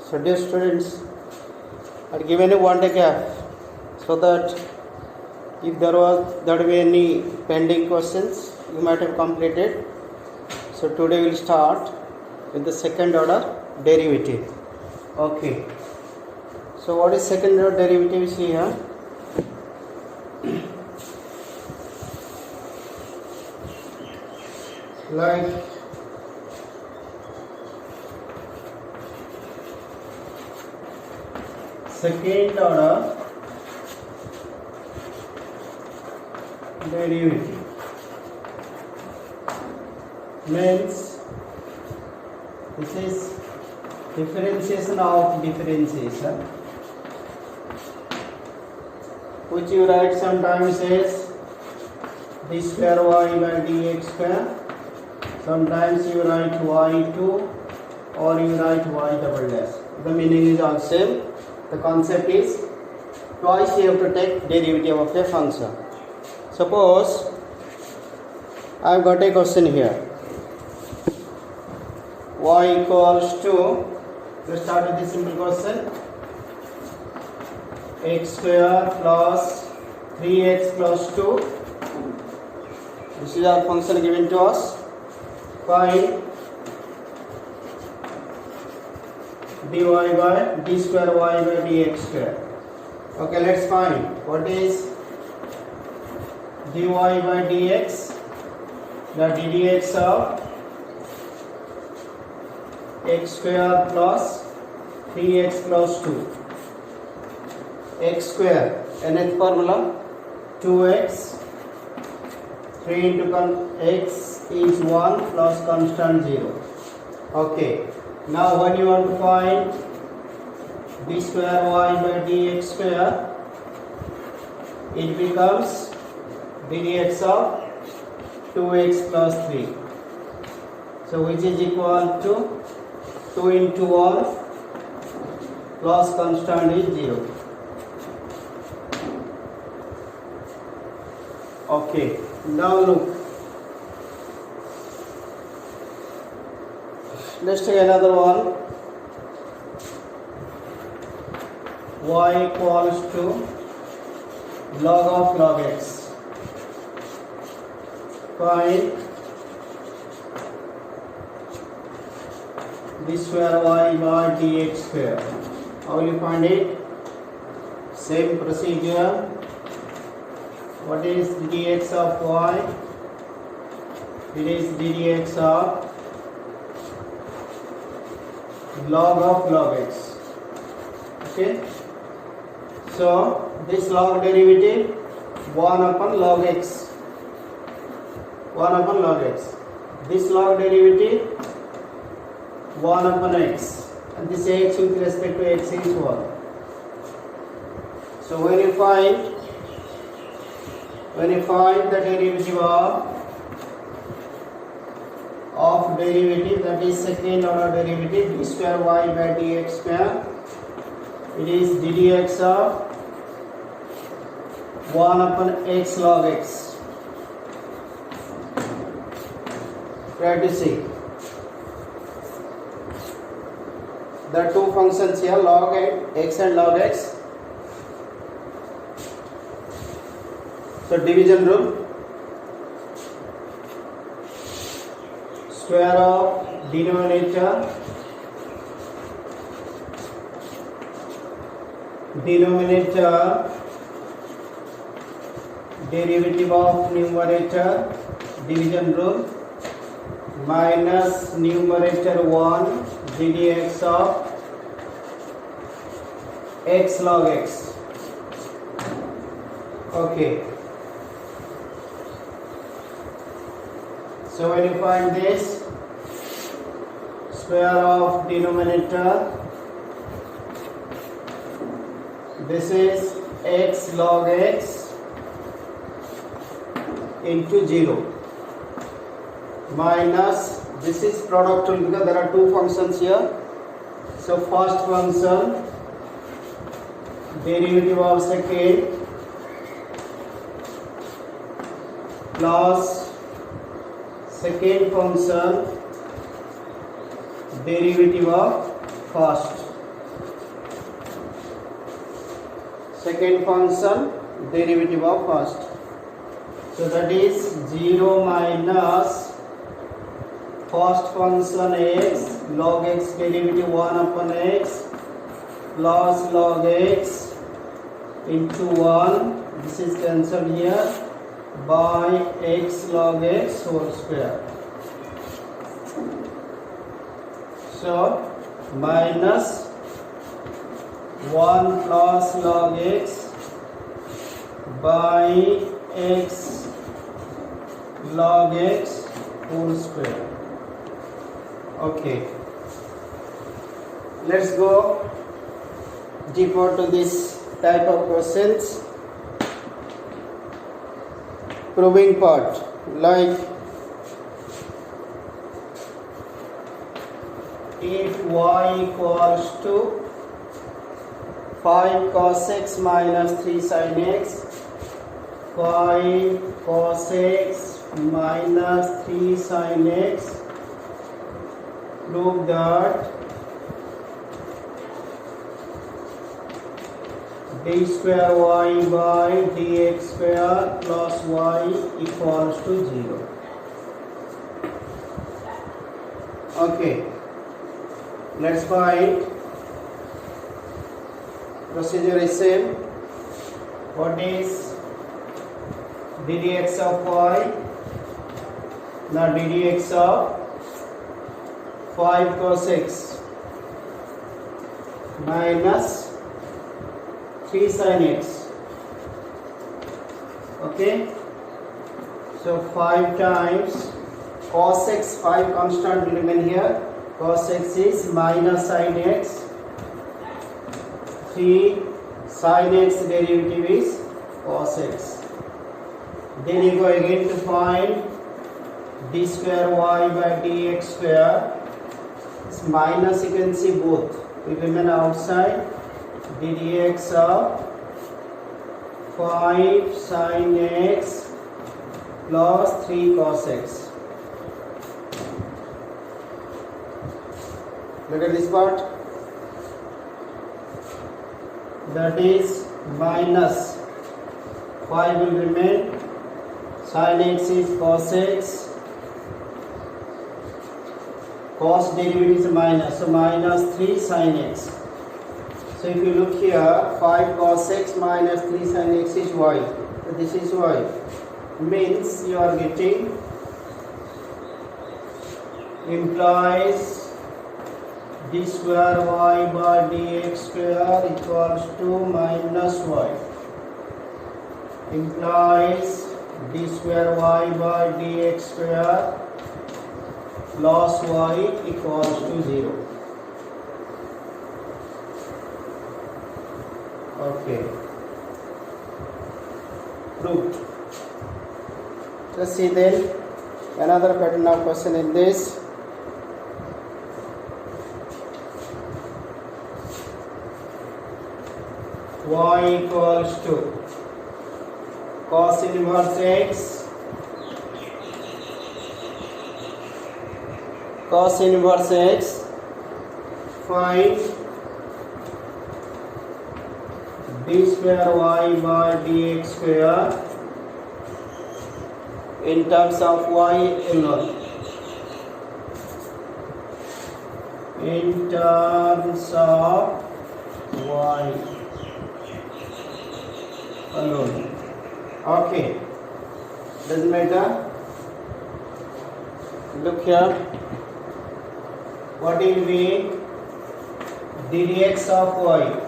So dear students, are given a one day gap so that if there will be any pending questions you might have completed. So today we'll start with the second order derivative. Okay. So what is second order derivative here? Like second order derivative means this is differentiation of differentiation, which you write sometimes as d square y by dx square, sometimes you write y2 or you write y double dash. The meaning is all same. The concept is twice you have to take derivative of a function. Suppose I have got a question here. Y equals to, let's start with this simple question, x square plus 3x plus 2. This is our function given to us. Find dy by d square y by dx square. Okay, let's find what is dy by dx, the ddx of x square plus 3x plus 2. X square, nth formula, 2x, 3 into x is 1 plus constant 0. Okay. Now when you want to find d square y by dx square, it becomes ddx of 2x plus 3. So which is equal to 2 into 1 plus constant is 0. Okay, now look. Let's take another one. Y equals to log of log x. Find d square y by dx square. How will you find it? Same procedure. What is dx of y? It is ddx of log of log x. Okay, so this log derivative 1 upon log x, 1 upon log x. This log derivative 1 upon x, and this x with respect to x is 1. So when you find the derivative of derivative, that is second order derivative, d square y by dx square, it is ddx of 1 upon x log x. Try to see. There are two functions here, log x and log x. So division rule. Square of denominator derivative of numerator, division rule, minus numerator 1 ddx of x log x. Okay. So when you find this, square of denominator, this is x log x into 0 minus, this is product rule because there are two functions here. So first function derivative of second plus second function derivative of first. second function derivative of first. So that is 0 minus first function x log x derivative 1 upon x plus log x into 1, this is cancelled here, by x log x whole square. So minus 1 plus log x by x log x whole square. Okay, let's go deeper to this type of questions. Proving part, like if y equals to 5 cos x minus 3 sin x, 5 cos x minus 3 sin x, prove that d square y by dx square plus y equals to 0. Okay, let's find. Procedure is same. What is ddx of y? Now ddx of 5 cos x minus 3 sin x. Okay, so 5 times cos x, 5 constant will remain here. Cos x is minus sin x, 3 sin x derivative is cos x. Then you go again to find d square y by dx square. It's minus, you can see both will remain outside. ddx of 5 sin x plus 3 cos x. Look at this part. That is minus 5 will remain. Sin x is cos x. Cos derivative is minus, so minus 3 sin x. So if you look here, 5 cos x minus 3 sin x is y. So this is y. Means you are getting, implies d square y by dx square equals to minus y. Implies d square y by dx square plus y equals to 0. Okay, proved. Let's see then another pattern of question in this. Y equals to cos inverse x, cos inverse x, find d square y by dx square in terms of y alone. In terms of y alone. Okay, doesn't matter. Look here. What will be ddx of y?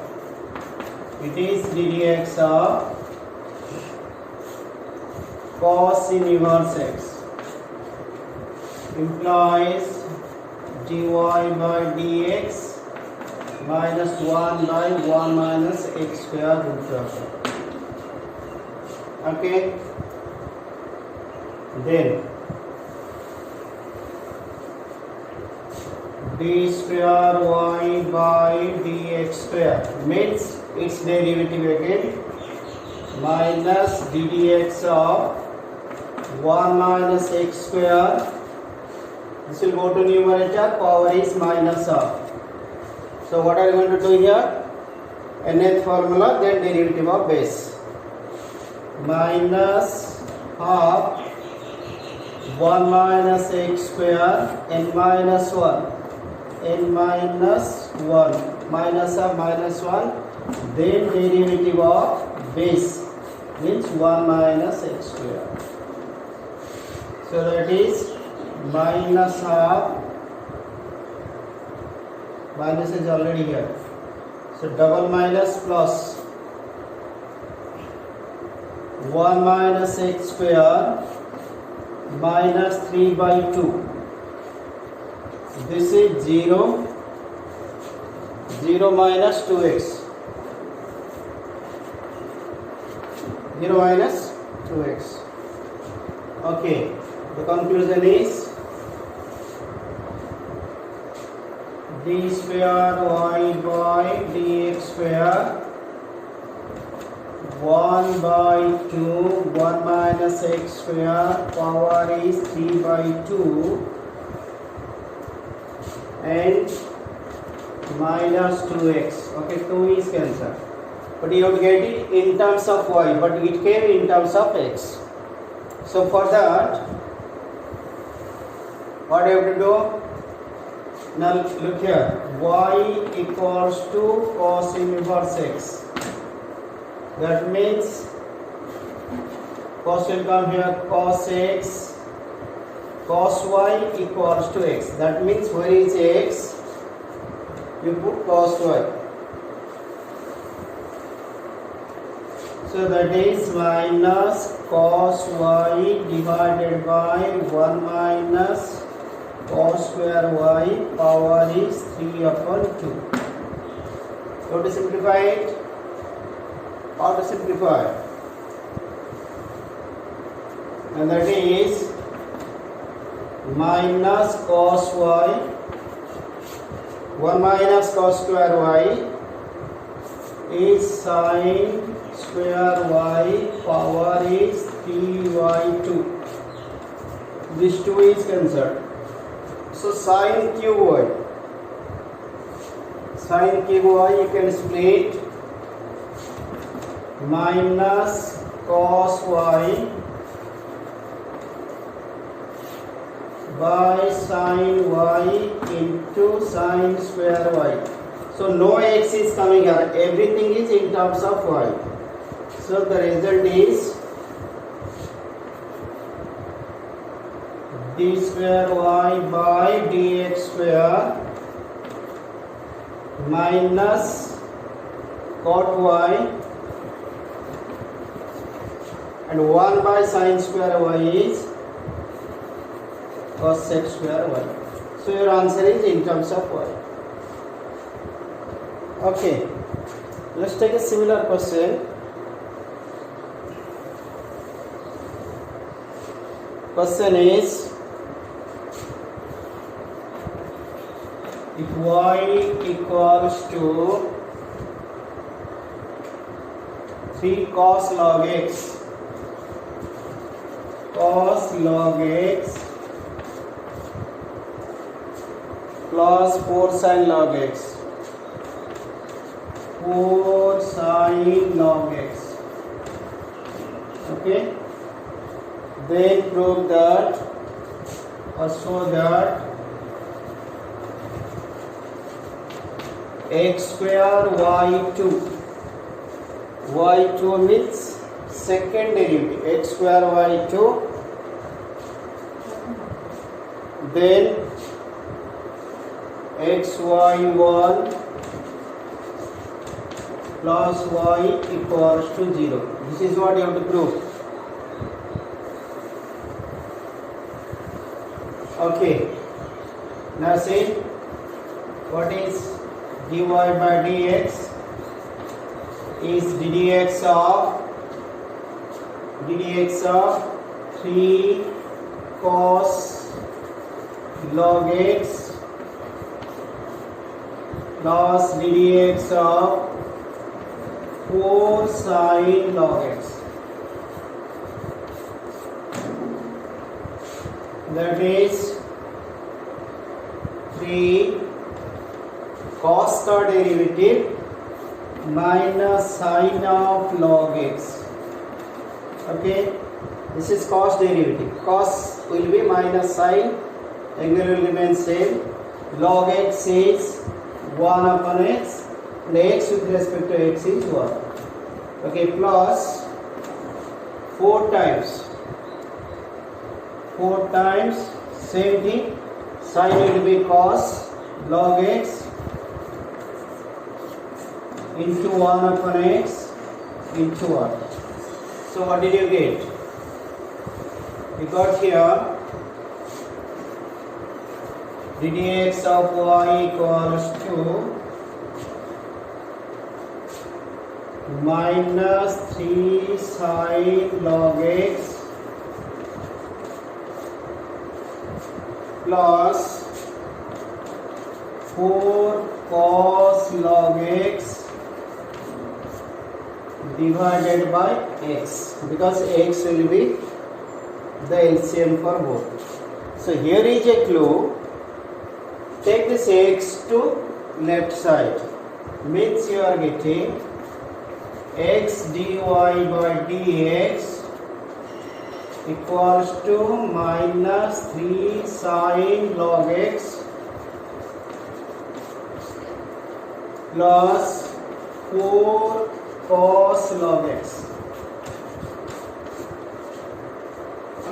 It is ddx of cos inverse x implies dy by dx minus 1 by 1 minus x square root of. Okay, then d square y by dx square means its derivative again minus ddx of 1 minus x square. This will go to numerator, power is minus of. So what are you going to do here? nth formula, then derivative of base. Minus half 1 minus x square n minus 1, n minus 1, minus of minus 1, then derivative of base means 1 minus x square. So that is minus half, minus is already here, so double minus plus 1 minus x square minus 3 by 2. This is 0, 0 minus 2x, 0 minus 2x. Okay, the conclusion is d square y by dx square 1 by 2, 1 minus x square power is 3 by 2 and minus 2x. Okay, 2 is cancelled. But you have to get it in terms of y, but it came in terms of x. So for that, what you have to do? Now look here, y equals to cos inverse x. That means cos will come here, cos x, cos y equals to x. That means where is x? You put cos y. So that is minus cos y divided by 1 minus cos square y power is 3 upon 2. So to simplify it, how to simplify? And that is minus cos y, 1 minus cos square y is sin square y power is 3y2. This 2 is cancelled. So sin cube y, sin cube y you can split minus cos y by sin y into sin square y. So no x is coming here, everything is in terms of y. So the result is d square y by dx square minus cot y and 1 by sin square y is cos sec square y. So your answer is in terms of y. Okay, let's take a similar question. Question is, if y equals to 3 cos log x, cos log x plus 4 sin log x, 4 sin log x. Okay, then prove that or show that x square y2 means second derivative, x square y2, then xy1 plus y equals to 0. This is what you have to prove. Okay, now see what is dy by dx is ddx of 3 cos log x plus ddx of 4 sin log x. That is 3 cos का derivative minus sine of log x. Okay, this is cos derivative. Cos will be minus sine, angle will remain same. Log x is 1 upon x, and x with respect to x is 1. Okay, plus 4 times same thing, sine will be cos log x into 1 upon x into 1. So what did you get? You got here ddx of y equals to minus 3 sine log x plus 4 cos log x divided by x, because x will be the LCM for both. So here is a clue. Take this x to left side, means you are getting x dy by dx equals to minus 3 sine log x plus 4 cos log x.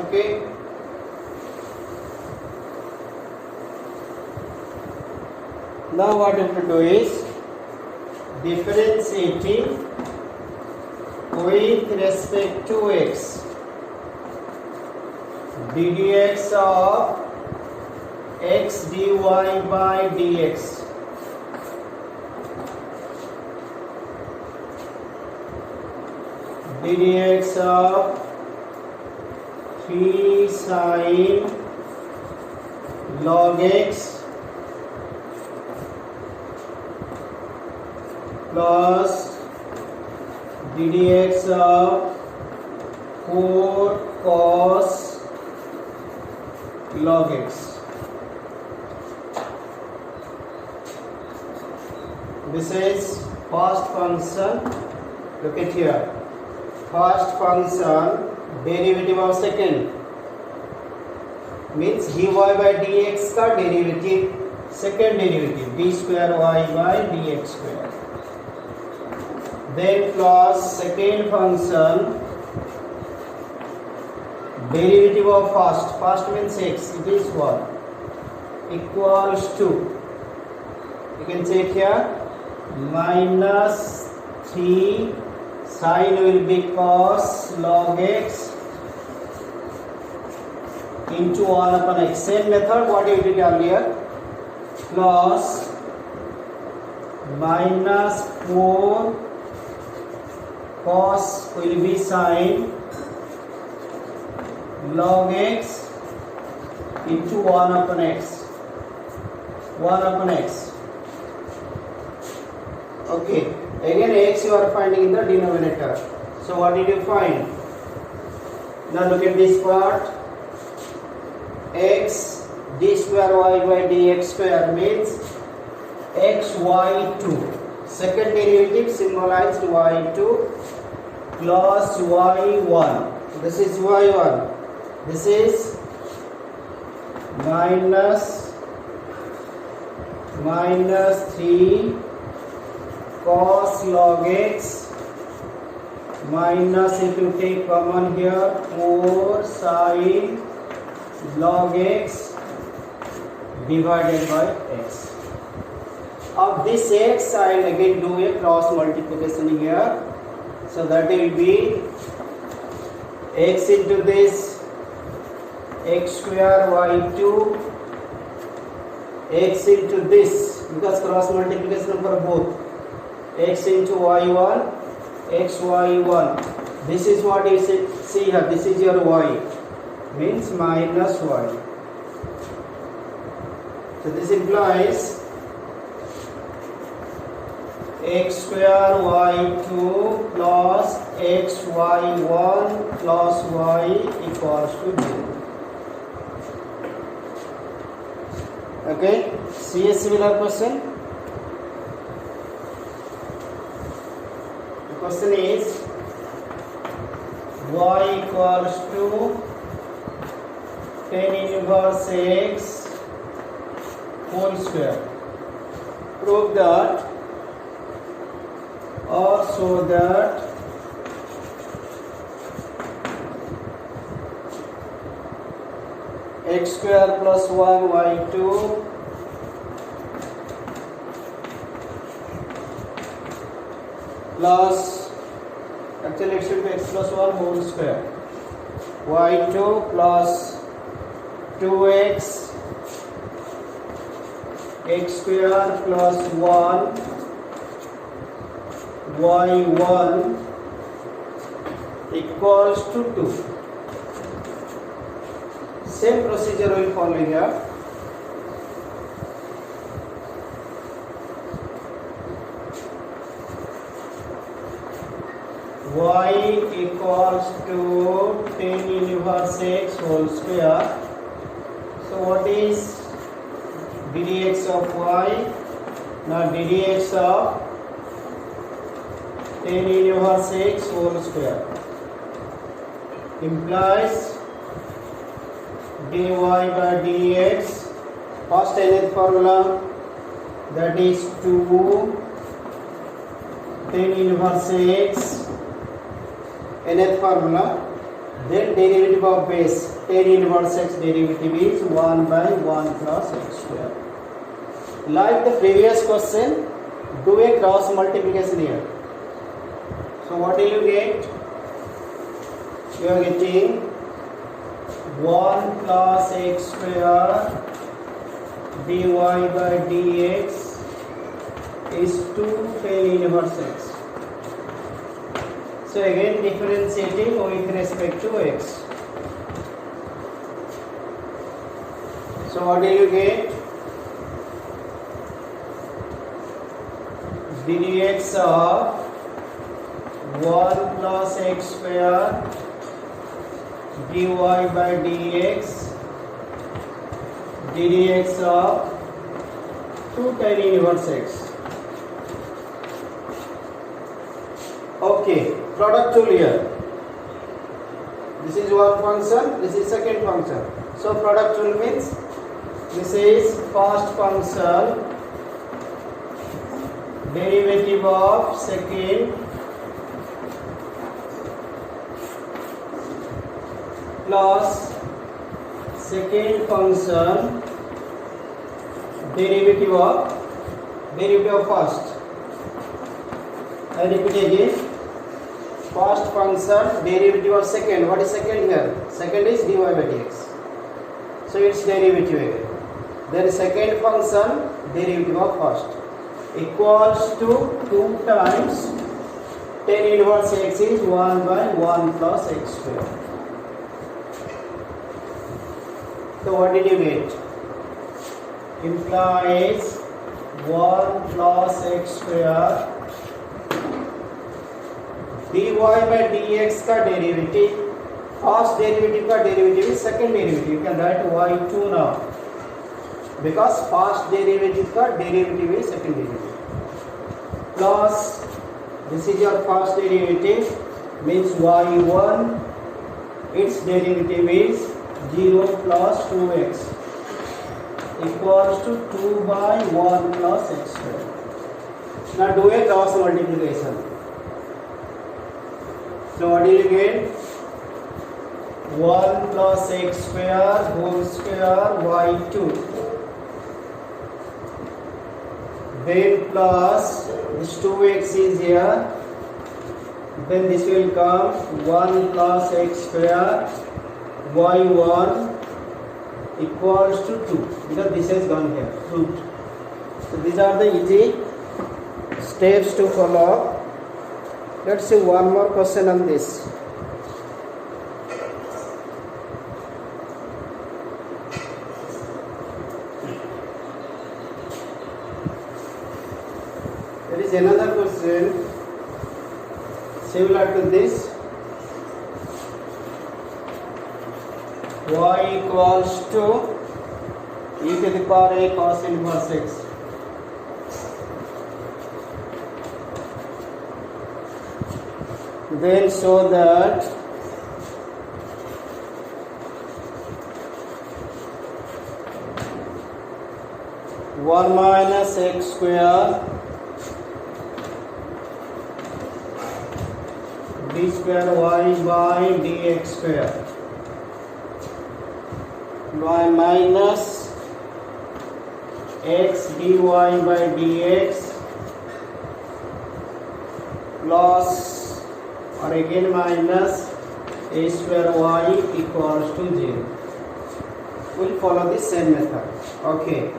Okay, now what you have to do is differentiating with respect to x. ddx of x dy by dx ddx of 3 sine log x plus ddx of 4 cos log x. This is first function. Look at here. First function derivative of second means dy by dx का derivative, second derivative d square y by dx square. Then plus second function derivative of first means x, it is 1 equals to, you can check here, minus 3 sine will be cos log x into 1 upon x. Same method what you did earlier, plus minus 4 cos will be sine log x into 1 upon x. 1 upon x. Okay, again x you are finding in the denominator. So what did you find? Now look at this part. X d square y by dx square means xy2. Second derivative symbolized y2 plus y1. This is y1. This is minus 3 cos log x minus, if you take common here, 4 sine log x divided by x. Of this x I will again do a cross multiplication here. So that will be x into this x square y2 x into this, because cross multiplication for both, x into y1 xy1. This is what you see here, this is your y, means minus y. So this implies x square y2 plus xy1 plus y equals to 0. Okay, see a similar question. question is y equals to tan inverse x whole square. Prove that or show that x square plus 1 y2 plus, actually it should be x plus 1 whole square, y2 plus 2x x square plus 1 y1 equals to 2. Same procedure will follow here. Y equals to tan inverse x whole square. So what is ddx of y? Now ddx of tan inverse x whole square implies dy by dx. First nth formula, that is 2 tan inverse x, nth formula, then derivative of base, tan inverse x derivative is 1 by 1 plus x square. Like the previous question, do a cross multiplication here. So what will you get? You are getting 1 plus x square dy by dx is 2 tan inverse x. So again differentiating with respect to x. So what do you get? ddx of 1 plus x square dy by dx ddx of 2 tan inverse x. Okay, product tool here. This is one function, this is second function. So product tool means this is first function derivative of second plus second function derivative of first. I repeat again. First function derivative of second. What is second here? Second is dy by dx. So its derivative again. Then second function derivative of first equals to 2 times tan inverse x is 1 by 1 plus x square. So what did you get? Implies 1 plus x square dy by dx का derivative, first derivative का derivative is second derivative. You can write y2 now because first derivative का derivative is second derivative plus this is your first derivative means y1, its derivative is 0 plus 2x equals to 2 by 1 plus x square. Now do a cross multiplication. So what do you get? 1 plus x square whole square y2, then plus this 2x is here, then this will come 1 plus x square y1 equals to 2 because this has gone here, root. So these are the easy steps to follow. Let's see one more question on this. There is another question similar to this. Y equals to e to the power a cos inverse x. Then show that one minus x square d square y by dx square y minus x dy by dx plus or again minus a square y equals to 0. We'll follow the same method. Okay.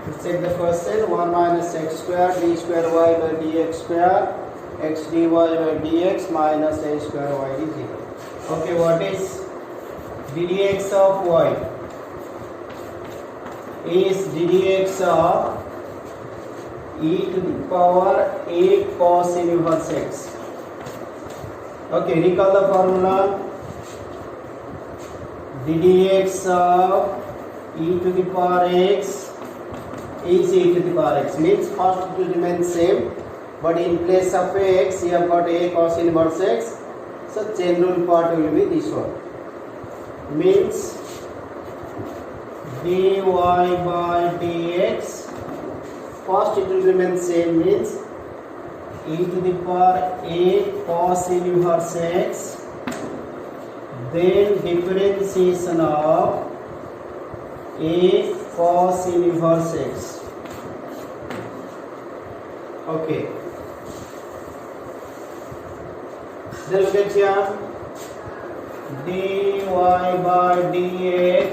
Let's take the first set. 1 minus x square d square y by dx square x dy by dx minus a square y is 0. Okay, what is ddx of y? Is ddx of e to the power a cos inverse x. Okay, recall the formula. ddx of e to the power x is e to the power x, means first it will remain same, but in place of x you have got a cos inverse x, so chain rule part will be this one, means dy by dx first it will remain same, means e to the power a cos inverse x, then differentiation of a cos inverse x. Okay, then look at here, dy by dx,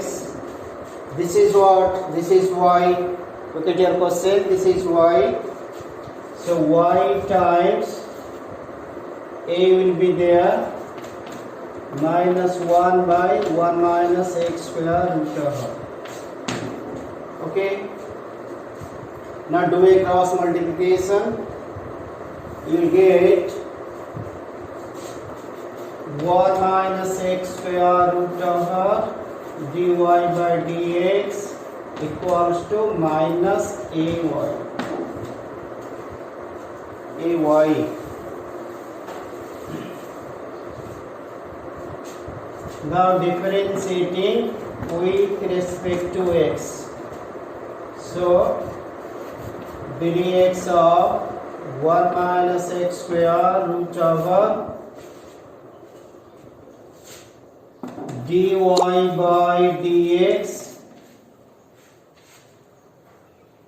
this is what? This is y. Look at your question, this is y. So y times a will be there, minus 1 by 1 minus x square root of. Okay. Now do a cross multiplication. You will get 1 minus x square root of dy by dx equals to minus ay. Now differentiating with respect to x. So dx of 1 minus x square root over dy by dx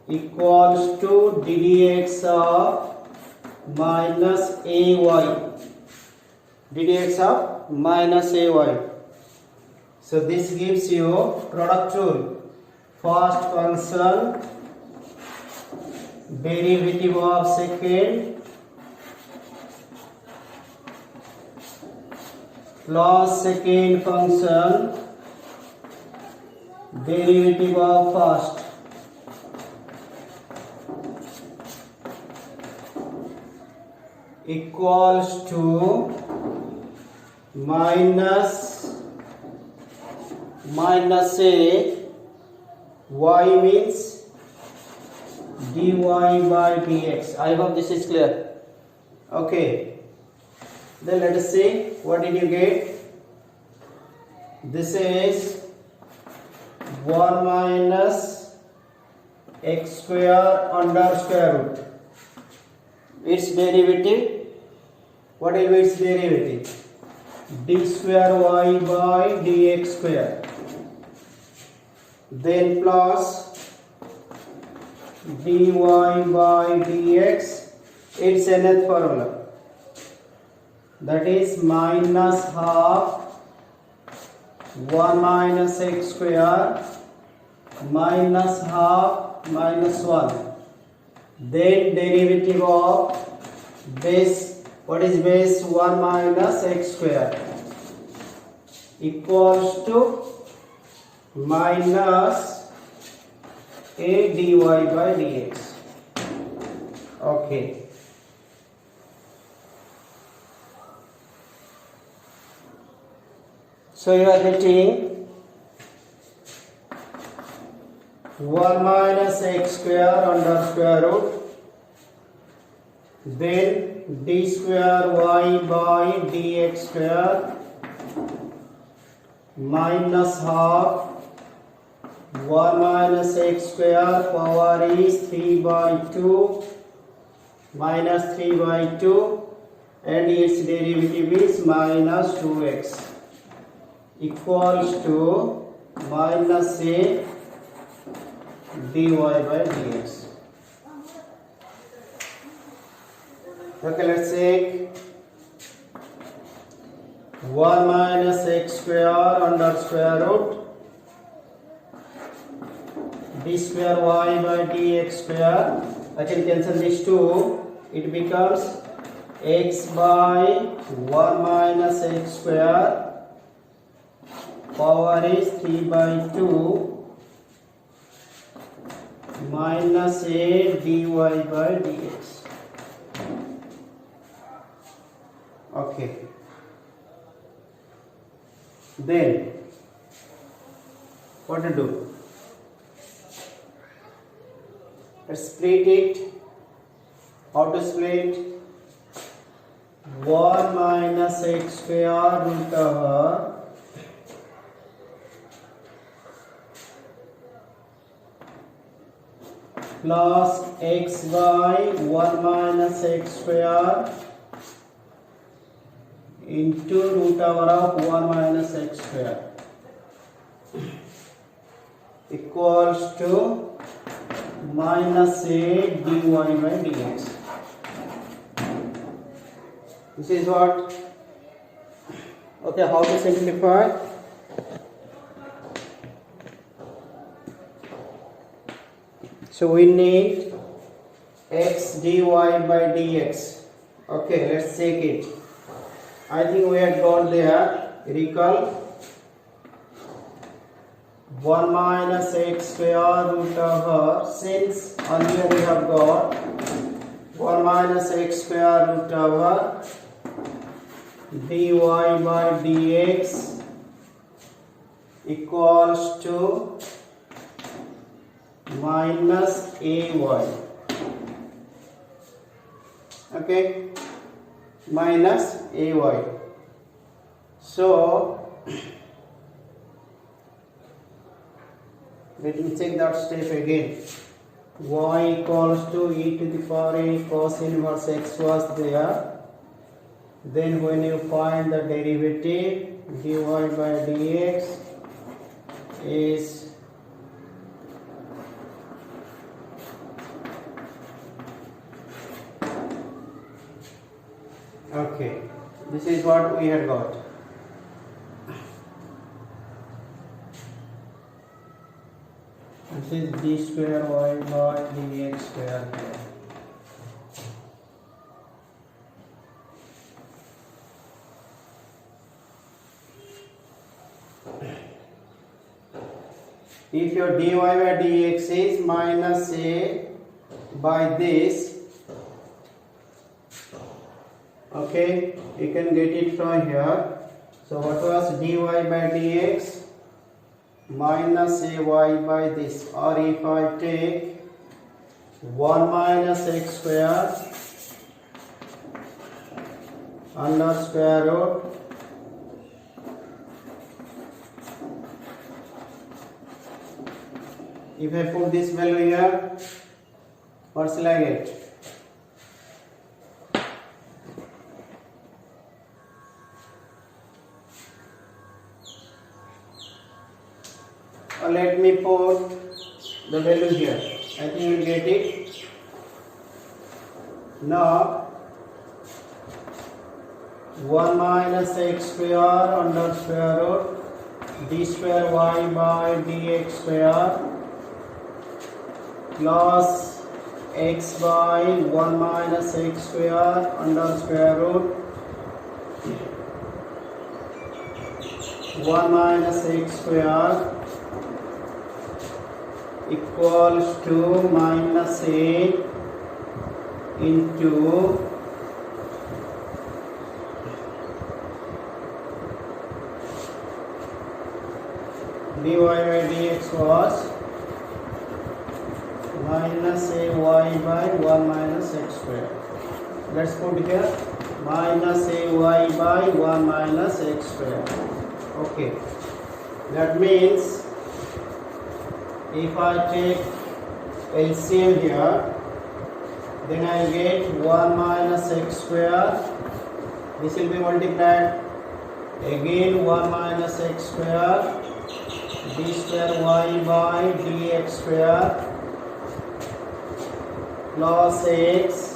equals to ddx of minus ay. ddx of minus ay. So this gives you product rule. First function derivative of second plus second function derivative of first equals to minus a y means dy by dx. I hope this is clear. Okay, then let us see what did you get. This is 1 minus x square under square root. Its derivative, what will be its derivative? D square y by dx square, then plus dy by dx, its nth formula, that is minus half 1 minus x square minus half minus 1, then derivative of base, what is base? 1 minus x square equals to minus a dy by dx. Okay. So you are getting 1 minus x square under square root then d square y by dx square minus half 1 minus x square power is 3 by 2 minus 3 by 2 and its derivative is minus 2x equals to minus a dy by dx. Okay, let's take 1 minus x square under square root d square y by dx square. I can cancel these two. It becomes x by 1 minus x square power is 3 by 2 minus a dy by dx. Okay. Then what to do? Let's split it. How to split? 1 minus x square root over plus x by 1 minus x square into root over of 1 minus x square equals to minus a dy by dx. This is what? Okay, how to simplify? So we need x dy by dx. Okay, let's check it. I think we had got there. Recall 1 minus x square root over, since earlier we have got 1 minus x square root over dy by dx equals to minus ay. Okay, minus ay. So let me check that step again. Y equals to e to the power a cos inverse x was there. Then when you find the derivative, dy by dx is okay. This is what we had got. This is d square y by dx square here. If your dy by dx is minus a by this, okay, you can get it from here. So what was dy by dx? Minus ay by this, or if I take 1 minus x square under square root if I put this value here, what shall I get? Let me put the value here. I think you will get it. Now 1 minus x square under square root d square y by dx square plus x by 1 minus x square under square root 1 minus x square equals to minus a into dy by dx was minus a y by 1 minus x square. Let's put here minus ay by 1 minus x square. Okay, that means if I take LCM here, then I get 1 minus x square. This will be multiplied again 1 minus x square d square y by dx square plus x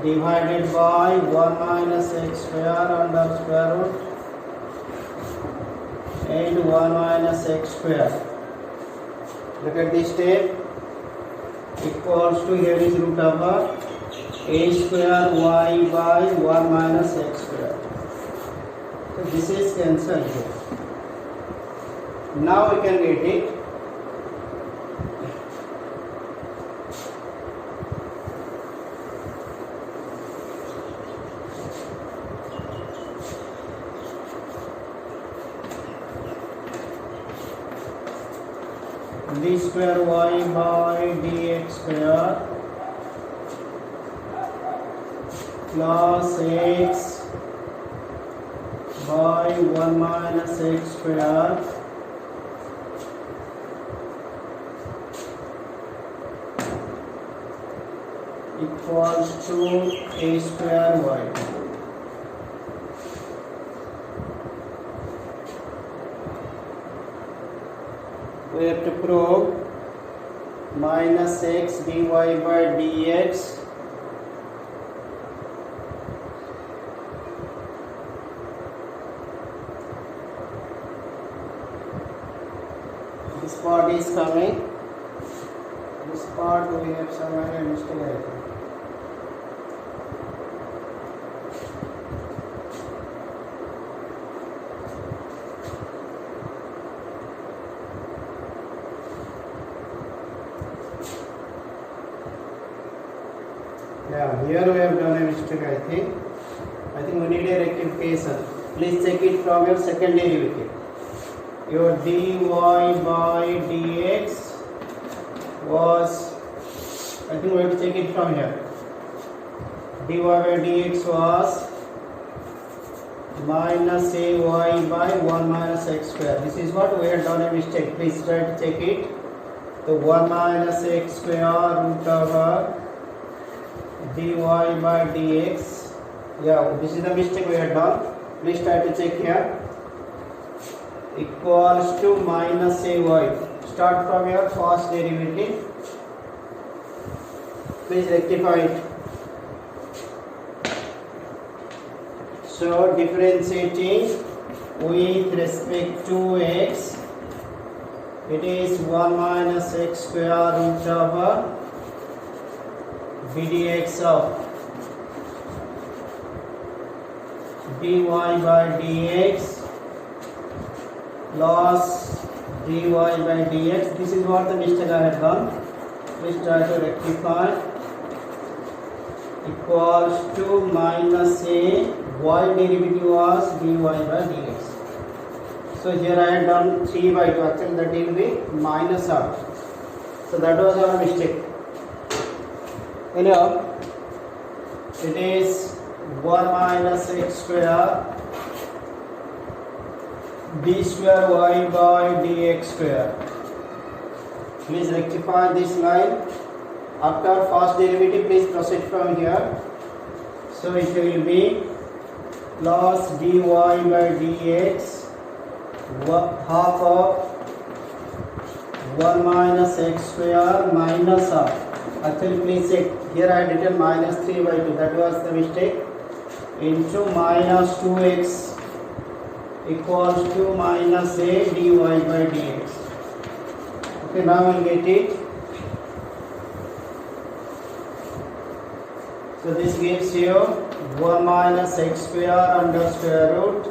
divided by 1 minus x square under square root and 1 minus x square. Look at this step, equals to, here is root over a square y by 1 minus x square. So this is cancelled here. Now we can get it. D square y by dx square plus x by 1 minus x square equals to a square y. We have to prove minus x dy by dx this part is coming, this part we have some mistake I think. Yeah, here we have done a mistake I think. I think we need a rectification. Please check it from your second derivative. Your dy by dx was, I think we have to check it from here. Dy by dx was minus ay by 1 minus x square. This is what we have done a mistake. Please try to check it. The 1 minus x square root over dy by dx. Yeah, this is the mistake we have done. Please try to check here. Equals to minus ay. Start from your first derivative. Please rectify it. So differentiating with respect to x, it is 1 minus x square root over dx of dy by dx plus dy by dx. This is what the mistake I have done. Please try to rectify. Equals to minus a, y derivative was dy by dx. So here I have done 3 by 2, actually that will be minus r. So that was our mistake. Anyhow, it is 1 minus x square d square y by dx square. Please rectify this line. After first derivative, please proceed from here. So it will be plus dy by dx half of 1 minus x square minus r. Actually, please check. Here I had written minus 3 by 2. That was the mistake. Into minus 2x equals to minus a dy by dx. Okay, now we'll get it. So this gives you 1 minus x square under square root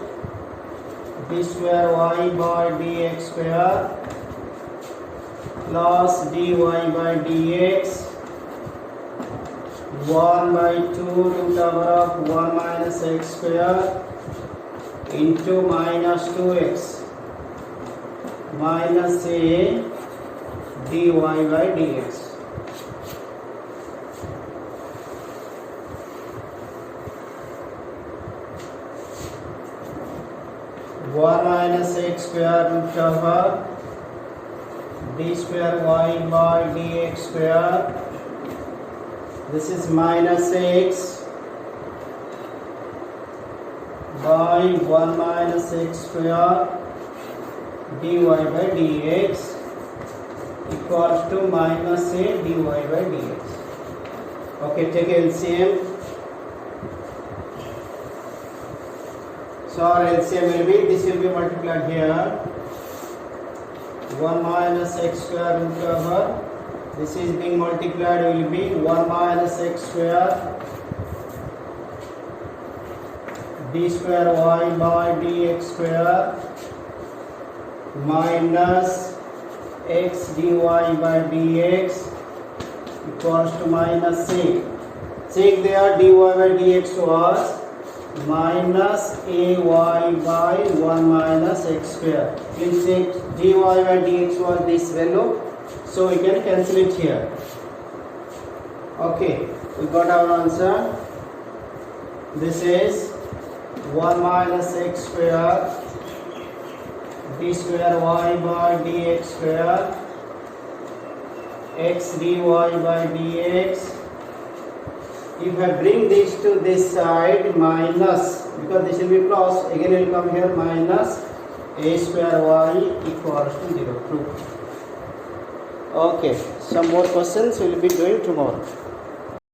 d square y by dx square plus dy by dx 1 by 2 root over of 1 minus x square into minus 2x minus a dy by dx. 1 minus x square root over d square y by dx square. This is minus x by 1 minus x square dy by dx equals to minus a dy by dx. Okay, take LCM. So our LCM will be, this will be multiplied here, 1 minus x square root over, this is being multiplied, will be 1 minus x square d square y by dx square minus x dy by dx equals to minus sec. Sec there dy by dx was minus ay by 1 minus x square. Please check dy by dx was this value, so we can cancel it here. Okay, we got our answer. This is 1 minus x square d square y by dx square x dy by dx. If I bring this to this side, minus, because this will be plus, again it will come here, minus a square y equals to 0. True. Okay, some more questions we will be doing tomorrow.